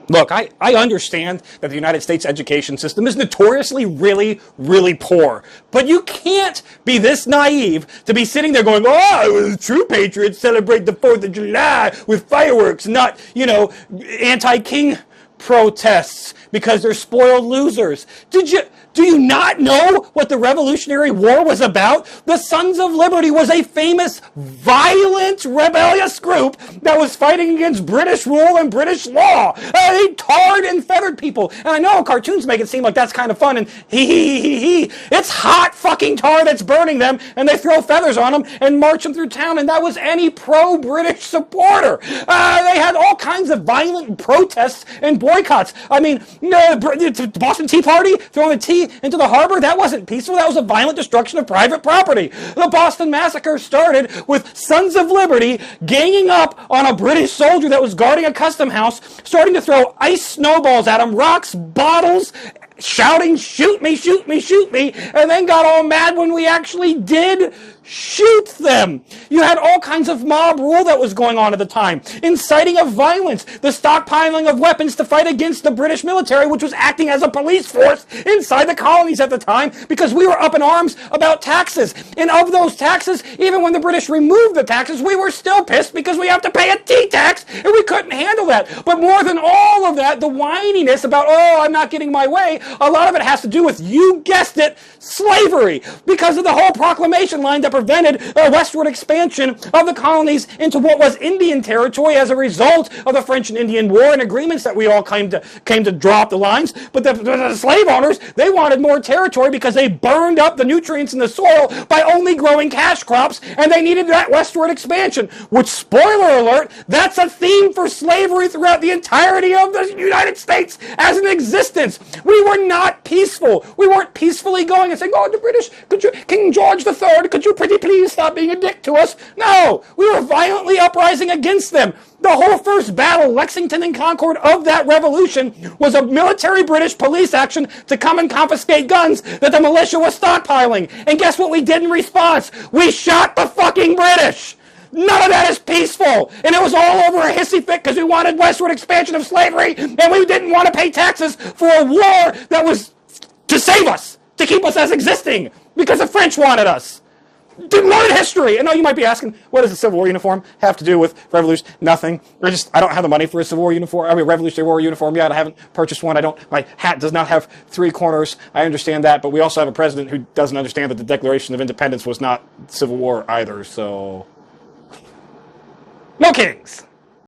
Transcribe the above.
Look, I understand that the United States education system is notoriously really, really poor. But you can't be this naive to be sitting there going, oh, true patriots celebrate the 4th of July with fireworks, not, anti-king protests because they're spoiled losers. Do you not know what the Revolutionary War was about? The Sons of Liberty was a famous, violent, rebellious group that was fighting against British rule and British law. They tarred and feathered people. And I know cartoons make it seem like that's kind of fun and hee. It's hot fucking tar that's burning them, and they throw feathers on them and march them through town, and that was any pro-British supporter. They had all kinds of violent protests and boycotts. I mean, the Boston Tea Party, throwing the tea into the harbor, that wasn't peaceful. That was a violent destruction of private property. The Boston Massacre started with Sons of Liberty ganging up on a British soldier that was guarding a custom house, starting to throw ice snowballs at him, rocks, bottles, shouting, shoot me, shoot me, shoot me, and then got all mad when we actually did shoot them. You had all kinds of mob rule that was going on at the time. Inciting of violence, the stockpiling of weapons to fight against the British military, which was acting as a police force inside the colonies at the time, because we were up in arms about taxes. And of those taxes, even when the British removed the taxes, we were still pissed because we have to pay a tea tax, and we couldn't handle that. But more than all of that, the whininess about, I'm not getting my way, a lot of it has to do with, you guessed it, slavery, because of the whole proclamation line that prevented a westward expansion of the colonies into what was Indian territory as a result of the French and Indian War and agreements that we all came to draw up the lines. But the slave owners, they wanted more territory because they burned up the nutrients in the soil by only growing cash crops, and they needed that westward expansion, which, spoiler alert, that's a theme for slavery throughout the entirety of the United States as an existence. We were not peaceful. We weren't peacefully going and saying, the British, King George III, could you pretty please stop being a dick to us? No, we were violently uprising against them. The whole first battle, Lexington and Concord, of that revolution was a military British police action to come and confiscate guns that the militia was stockpiling. And guess what we did in response? We shot the fucking British. None of that is peaceful. And it was all over a hissy fit because we wanted westward expansion of slavery, and we didn't want to pay taxes for a war that was to save us, to keep us as existing, because the French wanted us. Learn history. I know you might be asking, what does the Civil War uniform have to do with revolution? Nothing. I don't have the money for a Civil War uniform. Revolutionary War uniform yet. I haven't purchased one. My hat does not have 3 corners. I understand that, but we also have a president who doesn't understand that the Declaration of Independence was not Civil War either, so no kings.